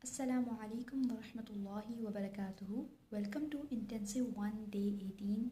Assalamu alaikum wa rahmatullahi wa barakatuhu. Welcome to Intensive 1 Day 18.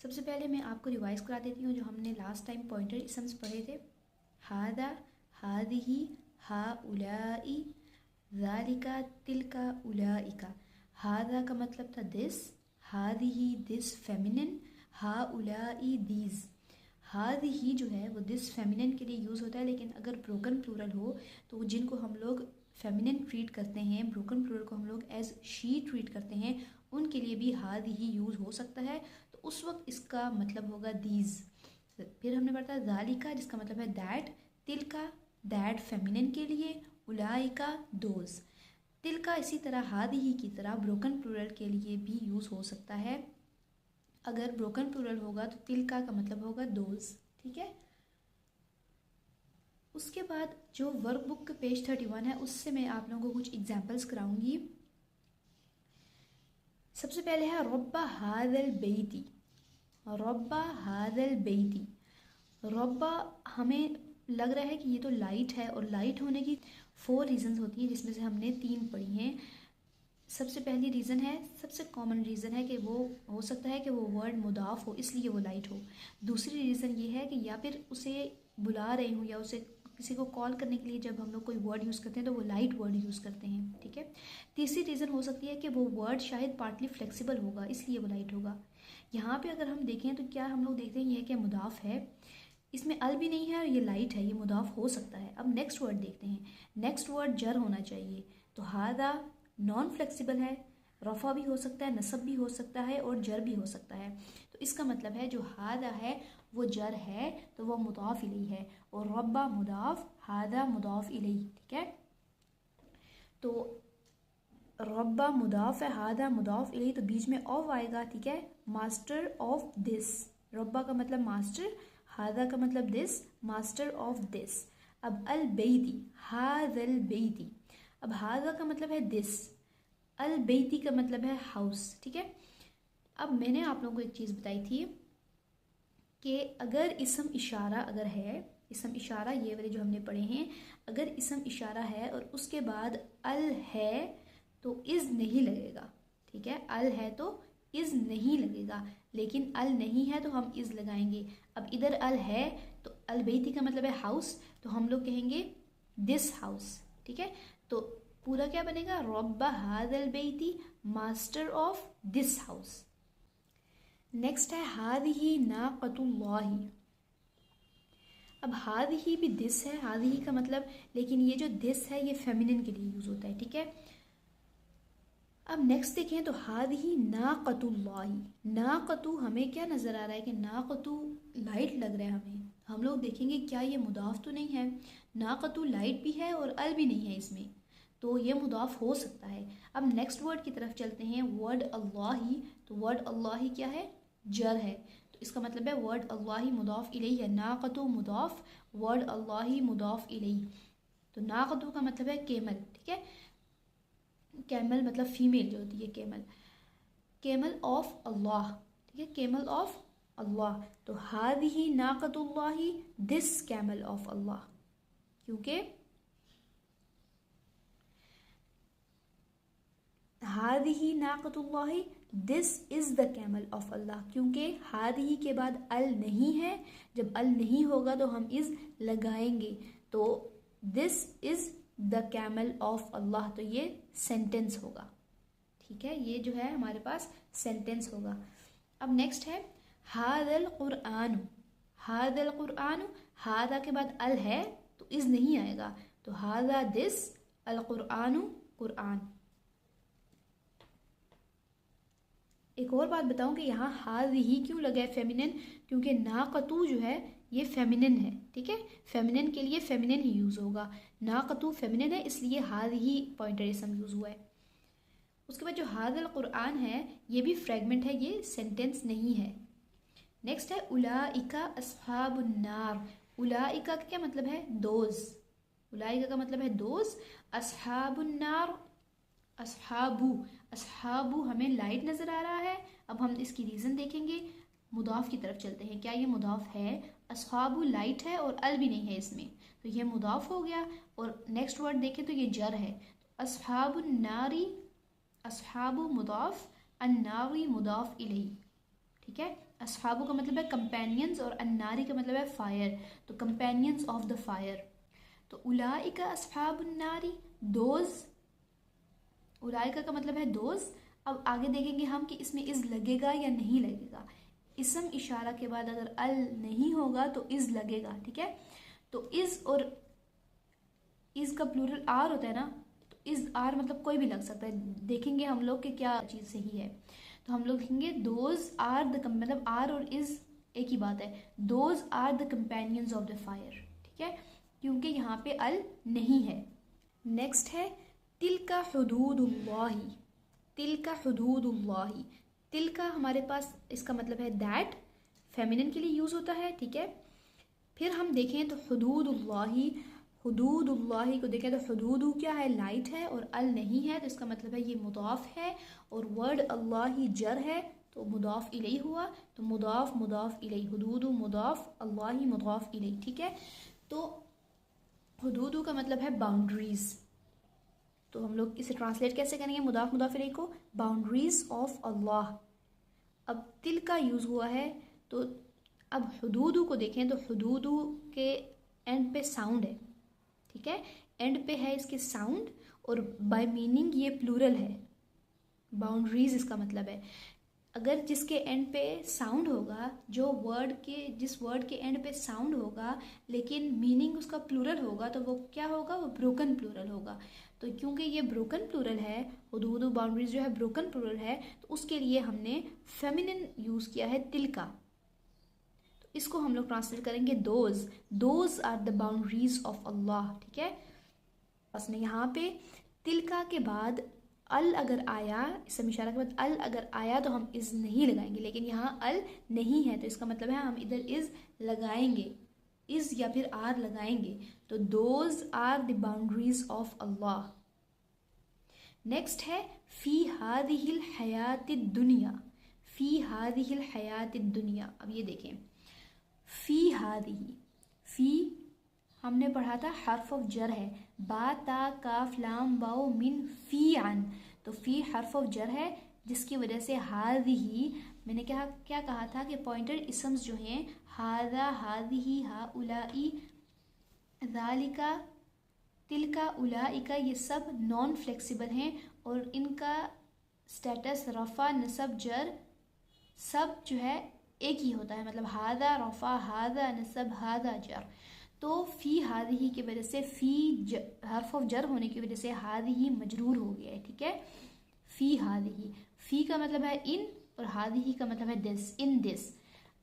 सबसे पहले मैं आपको रिवाइज करा देती हूँ जो हमने लास्ट टाइम पॉइंटर इसम्स पढ़े थे। हादा, हादिही, हाउलाई, ज़ालिका, तिलका, उलाइका। हादा का मतलब था दिस, हादिही दिस फेमिनिन, हाउलाई दीज। हादिही जो है वो दिस फेमिनिन के लिए यूज़ होता है, लेकिन अगर ब्रोकन प्लूरल हो तो जिनको हम लोग फेमिनिन ट्रीट करते हैं, ब्रोकन प्लूरल को हम लोग एज शी ट्रीट करते हैं, उनके लिए भी हादिही यूज़ हो सकता है। तो उस वक्त इसका मतलब होगा दीज। फिर हमने पढ़ा ज़ालिका जिसका मतलब है दैट, तिलका दैट फेमिनिन के लिए, उलाइका दोज। तिलका इसी तरह हादिही की तरह ब्रोकन प्लूरल के लिए भी यूज़ हो सकता है। अगर ब्रोकन प्लूरल होगा तो तिलका का मतलब होगा दोज। ठीक है। उसके बाद जो वर्कबुक के पेज 31 है उससे मैं आप लोगों को कुछ एग्जाम्पल्स कराऊंगी। सबसे पहले है रब्बा हादल बेती। रब्बा हादल बेती। रब्बा हमें लग रहा है कि ये तो लाइट है, और लाइट होने की 4 रीज़न्स होती हैं जिसमें से हमने 3 पढ़ी हैं। सबसे पहली रीज़न है, सबसे कॉमन रीज़न है कि वो हो सकता है कि वो वर्ड मुदाफ हो इसलिए वो लाइट हो। दूसरी रीज़न ये है कि या फिर उसे बुला रहे हूँ या उसे किसी को कॉल करने के लिए जब हम लोग कोई वर्ड यूज़ करते हैं तो वो लाइट वर्ड यूज़ करते हैं। ठीक है। तीसरी रीज़न हो सकती है कि वो वर्ड शायद पार्टली फ्लेक्सिबल होगा इसलिए वो लाइट होगा। यहाँ पे अगर हम देखें तो क्या हम लोग देखते हैं ये कि मुदाफ है, इसमें अल भी नहीं है और ये लाइट है, ये मुदाफ हो सकता है। अब नेक्स्ट वर्ड देखते हैं। नेक्स्ट वर्ड जर होना चाहिए, तो हादा नॉन फ्लेक्सिबल है, रफ़ा भी हो सकता है, नसब भी हो सकता है और जर भी हो सकता है। तो इसका मतलब है जो हादा है वो जर है तो वह मुदाफ इलैही है, और रब्बा मुदाफ, हादा मुदाफ इलैही। ठीक है। तो रब्बा मुदाफ है, हादा मुदाफ इलैही, तो बीच में ऑफ आएगा। ठीक है। Master of this. रब्बा का मतलब मास्टर, हादा का मतलब दिस, मास्टर ऑफ दिस। अब अल बेती, हादल बेती। अब हादा का मतलब है दिस, अल बेती का मतलब है हाउस। ठीक है। अब मैंने आप लोगों को एक चीज़ बताई थी कि अगर इसम इशारा अगर है, इसम इशारा ये वाले जो हमने पढ़े हैं, अगर इसम इशारा है और उसके बाद अल है तो इज़ नहीं लगेगा। ठीक है। अल है तो इज़ नहीं लगेगा, लेकिन अल नहीं है तो हम इज़ लगाएंगे। अब इधर अल है तो अल बेती का मतलब है हाउस, तो हम लोग कहेंगे दिस हाउस। ठीक है। तो पूरा क्या बनेगा, रब्बा हादल बेती, master of this house. Next है हादिही नाक़तुल्लाही। अब हादिही भी दिस है, हादिही का मतलब, लेकिन ये जो दिस है ये फेमिनिन के लिए यूज़ होता है। ठीक है। अब नेक्स्ट देखें तो हादिही नाक़तुल्लाही। नाक़तु हमें क्या नज़र आ रहा है कि नाक़तु लाइट लग रहा है हमें। हम लोग देखेंगे क्या ये मुदाफ तो नहीं है। नाक़तु लाइट भी है और अल भी नहीं है इसमें, तो ये मुदाफ हो सकता है। अब नेक्स्ट वर्ड की तरफ चलते हैं, वर्ड अल्लाही। तो वर्ड अल्लाही क्या है, जर है, तो इसका मतलब है वर्ड अल्लाही मुदाफ इलैही है, नाक़तु मुदाफ, वर्ड अल्लाही मुदाफ इलैही। तो नाक़तु का मतलब है केमल। ठीक है। कैमल मतलब फीमेल जो होती है, केमल, केमल ऑफ अल्लाह। ठीक है। Camel of Allah. तो हादिही नाक़तुल्लाही, दिस कैमल ऑफ अल्लाह, क्योंकि हादिही नाक़तुल्लाही, this is the camel of Allah, क्योंकि हादिही के बाद अल नहीं है। जब अल नहीं होगा तो हम इज़ लगाएंगे, तो this is the camel of Allah, तो ये सेंटेंस होगा। ठीक है। ये जो है हमारे पास सेंटेंस होगा। अब नेक्स्ट है हादल कुरआन। हादल कुरआन, हादा के बाद अल है तो इज़ नहीं आएगा, तो हादा दिस, अल कुरआन कुरआन। एक और बात बताऊं कि यहाँ हादिही क्यों लगा है फेमिनिन, क्योंकि नाक़तु जो है ये फेमिनिन है। ठीक है। फेमिनिन के लिए फेमिनिन ही यूज़ होगा, नाक़तु फेमिनिन है इसलिए हादिही पॉइंटर इसम यूज़ हुआ है। उसके बाद जो हादल कुरआन है ये भी फ्रेगमेंट है, ये सेंटेंस नहीं है। नेक्स्ट है उलाइका अस्हाबुन नार। उलाइका का क्या मतलब है? दोज। उलाइका का मतलब है दोज। अस्हाबुन नार, अस्हाबू हमें लाइट नज़र आ रहा है। अब हम इसकी रीज़न देखेंगे। मुदाफ की तरफ चलते हैं। क्या ये मुदाफ है? अस्हाबू लाइट है और अल भी नहीं है इसमें, तो ये मुदाफ हो गया। और नेक्स्ट वर्ड देखें तो ये जर है। तो अस्हाबुन नारी, अस्हाबु मुदाफ, अन्नारी मुदाफ इलैही। ठीक है, अस्हाबु का मतलब है कंपेनियंस और अन्नारी का मतलब है फायर, तो कंपेनियंस ऑफ द फायर। तो उलाइका अस्हाबुन नारी, दोज। उलाइका का मतलब है दोज। अब आगे देखेंगे हम कि इसमें इज़ लगेगा या नहीं लगेगा। इसम इशारा के बाद अगर अल नहीं होगा तो इज़ लगेगा। ठीक है, तो इज़ और इज़ का प्लूरल आर होता है ना, तो इज़ आर मतलब कोई भी लग सकता है। देखेंगे हम लोग कि क्या चीज़ सही है। तो हम लोग देखेंगे दोज आर द, मतलब आर और इज़ एक ही बात है। Those are the companions of the fire. ठीक है, क्योंकि यहाँ पे अल नहीं है। नेक्स्ट है तिलका हुदूदुल्लाही। तिलका हुदूदुल्लाही, तिलका हमारे पास इसका मतलब है दैट, फेमिनिन के लिए यूज़ होता है। ठीक है, फिर हम देखें तो हुदूदुल्लाही, हुदूदुल्लाही को देखें तो हुदूदु क्या है? लाइट है और अल नहीं है, तो इसका मतलब है ये मुदाफ है। और वर्ड अल्लाही जर है, तो मुदाफ इलैही हुआ। तो मुदाफ मुदाफ इलैही, हुदूदु मुदाफ, अल्लाही मुदाफ इलैही। ठीक है, तो हुदूदु का मतलब है बाउंड्रीज। तो हम लोग इसे ट्रांसलेट कैसे करेंगे? मुदाफ मुदाफ इलैही को, बाउंड्रीज ऑफ अल्लाह। अब तिल का यूज़ हुआ है, तो अब हुदूदु को देखें तो हुदूदु के एंड पे साउंड है। ठीक है, एंड पे है इसके साउंड, और बाय मीनिंग ये प्लूरल है। बाउंड्रीज इसका मतलब है। अगर जिसके एंड पे साउंड होगा, जो वर्ड के, जिस वर्ड के एंड पे साउंड होगा लेकिन मीनिंग उसका प्लूरल होगा, तो वो क्या होगा? वो ब्रोकन प्लूरल होगा। तो क्योंकि ये ब्रोकन प्लूरल है, हुदूद बाउंड्रीज जो है ब्रोकन प्लूरल है, तो उसके लिए हमने फेमिनिन यूज़ किया है तिल का। तो इसको हम लोग ट्रांसलेट करेंगे those. Those are the boundaries of Allah. ठीक है, बस में यहाँ पे तिलका के बाद अल अगर आया, इसम इशारा के बाद अल अगर आया तो हम इज़ नहीं लगाएंगे, लेकिन यहाँ अल नहीं है, तो इसका मतलब है हम इधर इज़ लगाएंगे, इज़ या फिर आर लगाएंगे। तो those are the boundaries of Allah. Next है फ़ी हादिहिल हयातिद दुनिया। फ़ी हादिहिल हयातिद दुनिया। अब ये देखें, फ़ी हादिही, फ़ी हमने पढ़ा था हर्फ ऑफ जर है, बा ता काफ लाम वाओ मिन फ़ी अन, तो फ़ी हर्फ ऑफ जर है, जिसकी वजह से हादिही, मैंने क्या कहा था कि पॉइंटर इसम्स जो हैं, हादा, हादिही, हाउलाई, ज़ालिका, तिलका, उलाइका, ये सब नॉन फ्लेक्सिबल हैं और इनका स्टेटस रफ़ा, नसब, जर सब जो है एक ही होता है। मतलब हादा रफ़ा, हादा नसब, हादा जर। तो फ़ी हादिही की वजह से, फ़ी हर्फ ऑफ जर होने की वजह से हादिही मजरूर हो गया है। ठीक है, फ़ी हादिही, फ़ी का मतलब है इन और हादिही का मतलब है दिस, इन दिस।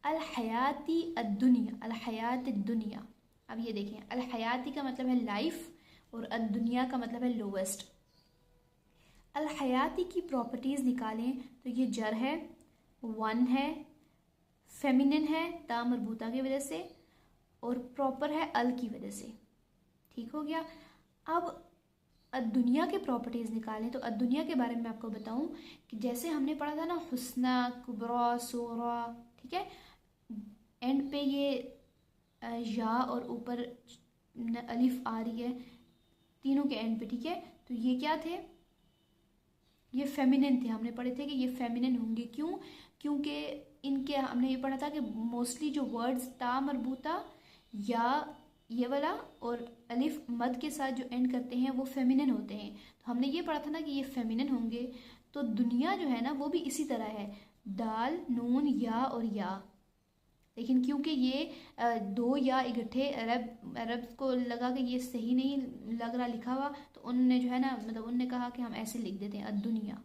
अल हयाती अद्दुनिया, अल हयात दुनिया। अब ये देखें, अल हयाती का मतलब है लाइफ और अद्दुनिया का मतलब है लोवेस्ट। अल हयाती की प्रॉपर्टीज़ निकालें तो ये जर है, वन है, फेमिनिन है ता मरबूता की वजह से, और प्रॉपर है अल की वजह से। ठीक हो गया। अब दुनिया के प्रॉपर्टीज़ निकालें, तो दुनिया के बारे में आपको बताऊं कि जैसे हमने पढ़ा था ना, हुस्ना, कुबरा, सोरा। ठीक है, एंड पे ये या और ऊपर अलिफ आ रही है तीनों के एंड पे। ठीक है, तो ये क्या थे? ये फेमिनिन थे। हमने पढ़े थे कि ये फेमिनिन होंगे। क्यों? क्योंकि इनके, हमने ये पढ़ा था कि मोस्टली जो वर्ड्स ता मरबूता या ये वाला और अलिफ मद के साथ जो एंड करते हैं वो फेमिनिन होते हैं। तो हमने ये पढ़ा था ना कि ये फेमिनिन होंगे। तो दुनिया जो है ना वो भी इसी तरह है, दाल, नून, या और या। लेकिन क्योंकि ये दो या इकट्ठे अरब को लगा कि ये सही नहीं लग रहा लिखा हुआ, तो उनने जो है ना, मतलब उनने कहा कि हम ऐसे लिख देते हैं दुनिया।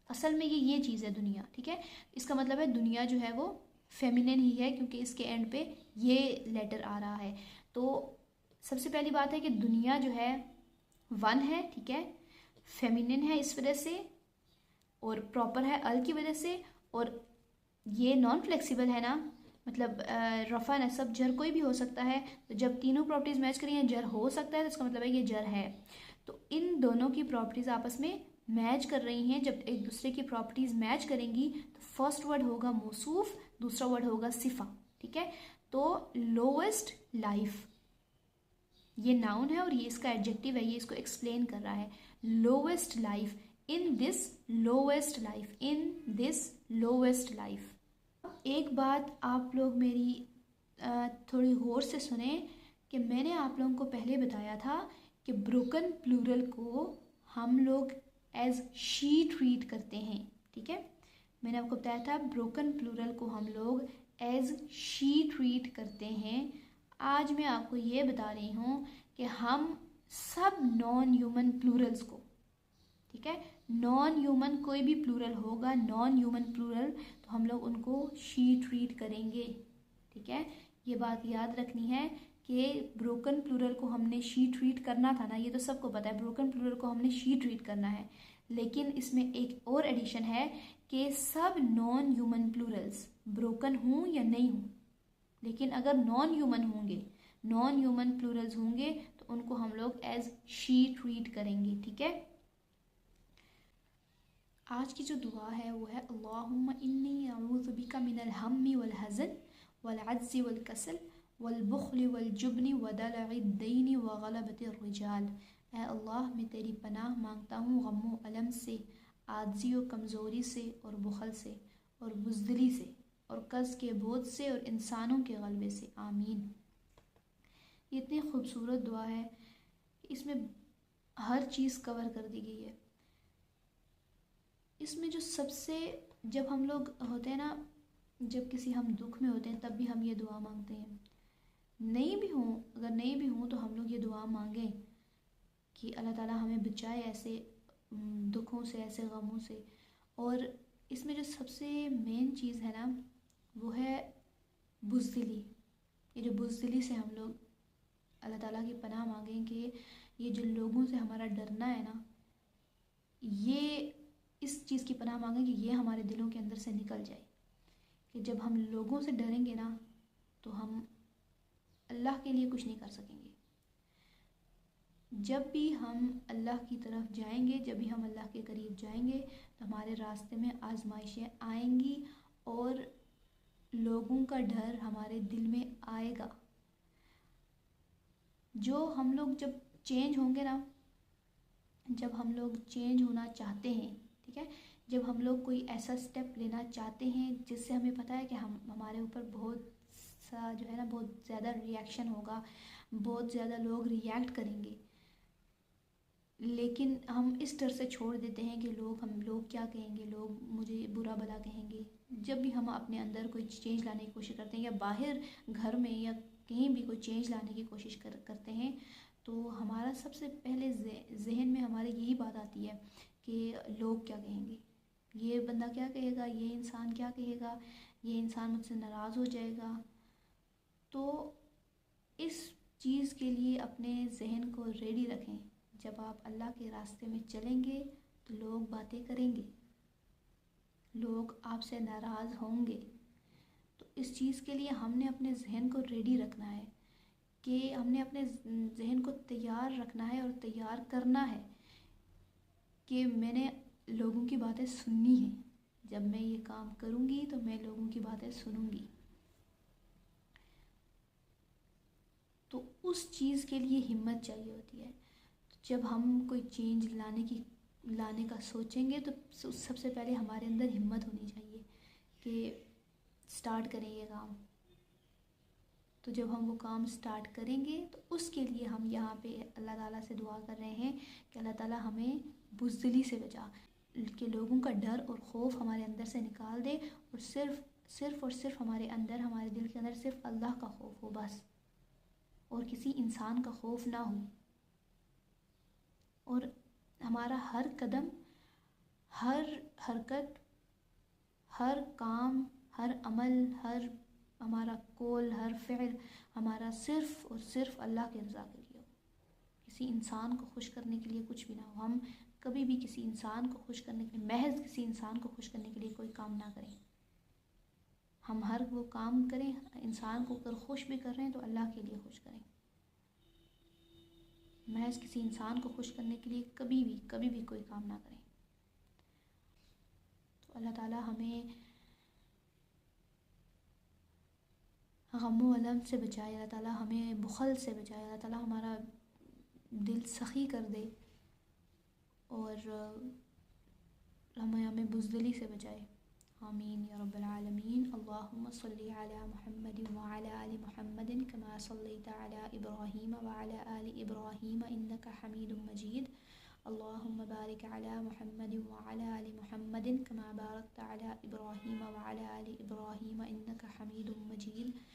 असल में ये चीज़ है दुनिया। ठीक है, इसका मतलब है दुनिया जो है वो फेमिनिन ही है, क्योंकि इसके एंड पे ये लेटर आ रहा है। तो सबसे पहली बात है कि दुनिया जो है वन है। ठीक है, फेमिनिन है इस वजह से, और प्रॉपर है अल की वजह से, और ये नॉन फ्लेक्सिबल है ना, मतलब रफ़ा नसब जर कोई भी हो सकता है। तो जब तीनों प्रॉपर्टीज़ मैच करें या जर हो सकता है तो इसका मतलब है ये जर है। तो इन दोनों की प्रॉपर्टीज़ आपस में मैच कर रही हैं। जब एक दूसरे की प्रॉपर्टीज़ मैच करेंगी तो फर्स्ट वर्ड होगा मौसूफ, दूसरा वर्ड होगा सिफा। ठीक है, तो लोवेस्ट लाइफ ये नाउन है और ये इसका एडजेक्टिव है, ये इसको एक्सप्लेन कर रहा है। Lowest life, in this lowest life, in this lowest life. एक बात आप लोग मेरी थोड़ी गौर से सुने कि मैंने आप लोगों को पहले बताया था कि ब्रोकन प्लूरल को हम लोग एज शी ट्रीट करते हैं। ठीक है, मैंने आपको बताया था ब्रोकन प्लूरल को हम लोग एज शी ट्रीट करते हैं। आज मैं आपको ये बता रही हूँ कि हम सब नॉन ह्यूमन प्लूरल्स को, ठीक है, नॉन ह्यूमन कोई भी प्लूरल होगा, नॉन ह्यूमन प्लूरल, तो हम लोग उनको शी ट्रीट करेंगे। ठीक है, ये बात याद रखनी है कि ब्रोकन प्लूरल को हमने शी ट्रीट करना था ना, ये तो सबको पता है, ब्रोकन प्लूरल को हमने शी ट्रीट करना है। लेकिन इसमें एक और एडिशन है कि सब नॉन ह्यूमन प्लूरल्स ब्रोकन हों या नहीं हों, लेकिन अगर नॉन ह्यूमन होंगे, नॉन ह्यूमन प्लूरल्स होंगे तो उनको हम लोग एज शी ट्रीट करेंगे। ठीक है, आज की जो दुआ है वो है अल्लाहुम्मा इन्नी अऊज़ु बिका मिनल हम्मी वल हज़न वल अज्ज़ि वल कसल वल बुख़्लि वल जुब्नि व दलഇद दैनि व गलबतिर रिजाल। ऐ अल्लाह, मैं तेरी पनाह मांगता हूँ गम अलम से, आजिज़ी और कमज़ोरी से, और बुखल से, और बुज़दिली से, और कर्ज़ के बोझ से, और इंसानों के गलबे से। आमीन। ये इतनी खूबसूरत दुआ है, इसमें हर चीज़ कवर कर दी गई है। इसमें जो सबसे, जब हम लोग होते हैं ना, जब किसी हम दुख में होते हैं तब भी हम ये दुआ मांगते हैं। नहीं भी हों, अगर नहीं भी हों तो हम लोग ये दुआ मांगें कि अल्लाह ताला हमें बचाए ऐसे दुखों से, ऐसे गमों से। और इसमें जो सबसे मेन चीज़ है ना वो है बुज़दिली। ये जो बुज़दिली से हम लोग अल्लाह ताला की पनाह मांगें कि ये जो लोगों से हमारा डरना है ना, ये इस चीज़ की पनाह मांगें कि ये हमारे दिलों के अंदर से निकल जाए। कि जब हम लोगों से डरेंगे ना तो हम अल्लाह के लिए कुछ नहीं कर सकेंगे। जब भी हम अल्लाह की तरफ जाएंगे, जब भी हम अल्लाह के करीब जाएंगे तो हमारे रास्ते में आजमाइशें आएंगी और लोगों का डर हमारे दिल में आएगा। जो हम लोग जब चेंज होंगे ना, जब हम लोग चेंज होना चाहते हैं, ठीक है, जब हम लोग कोई ऐसा स्टेप लेना चाहते हैं जिससे हमें पता है कि हमारे ऊपर बहुत सा जो है ना बहुत ज़्यादा रिएक्शन होगा, बहुत ज़्यादा लोग रिएक्ट करेंगे, लेकिन हम इस डर से छोड़ देते हैं कि हम लोग क्या कहेंगे, लोग मुझे बुरा भला कहेंगे। जब भी हम अपने अंदर कोई चेंज लाने की कोशिश करते हैं या बाहर घर में या कहीं भी कोई चेंज लाने की कोशिश करते हैं तो हमारा सबसे पहले जहन में हमारे यही बात आती है कि लोग क्या कहेंगे, ये बंदा क्या कहेगा, ये इंसान क्या कहेगा, ये इंसान मुझसे नाराज़ हो जाएगा। तो इस चीज़ के लिए अपने जहन को रेडी रखें। जब आप अल्लाह के रास्ते में चलेंगे तो लोग बातें करेंगे, लोग आपसे नाराज़ होंगे। तो इस चीज़ के लिए हमने अपने जहन को रेडी रखना है कि हमने अपने जहन को तैयार रखना है और तैयार करना है कि मैंने लोगों की बातें सुननी है। जब मैं ये काम करूँगी तो मैं लोगों की बातें सुनूँगी। तो उस चीज़ के लिए हिम्मत चाहिए होती है। तो जब हम कोई चेंज लाने का सोचेंगे तो सबसे पहले हमारे अंदर हिम्मत होनी चाहिए कि स्टार्ट करें ये काम। तो जब हम वो काम स्टार्ट करेंगे तो उसके लिए हम यहाँ पे अल्लाह ताला से दुआ कर रहे हैं कि अल्लाह ताला हमें बुज़दिली से बचा, कि लोगों का डर और ख़ौफ हमारे अंदर से निकाल दे और सिर्फ़ हमारे अंदर, हमारे दिल के अंदर सिर्फ अल्लाह का खौफ हो बस, और किसी इंसान का खौफ ना हो। और हमारा हर कदम, हर हरकत, हर काम, हर अमल, हर हमारा कौल, हर फ़िल हमारा सिर्फ़ और सिर्फ अल्लाह की रज़ा के लिए हो। किसी इंसान को खुश करने के लिए कुछ भी ना हो। हम कभी भी किसी इंसान को खुश करने के लिए, महज किसी इंसान को खुश करने के लिए कोई काम ना करें। हम हर वो काम करें, इंसान को अगर खुश भी कर रहे हैं तो अल्लाह के लिए खुश करें। महज किसी इंसान को खुश करने के लिए कभी भी कोई काम ना करें। तो अल्लाह ताला हमें गम अलम से बचाए, अल्लाह ताला हमें बुखल से बचाए, अल्लाह ताला हमारा दिल सख़ी कर दे और हमें बुज़दिली से बचाए। आमीन या रब्बल आलमीन। अल्लाहुम्मा सल्ली अला मुहम्मदिन व अला आलि मुहम्मदिन कमा सल्लैता अला इब्राहीम व अला आलि इब्राहीम इन्नका हमीदुम मजीद। अल्लाहुम्मा बारिक अला मुहम्मदिन व अला आलि मुहम्मदिन कमा बारकता अला इब्राहीम व अला आलि इब्राहीम इन्नका हमीदुम मजीद।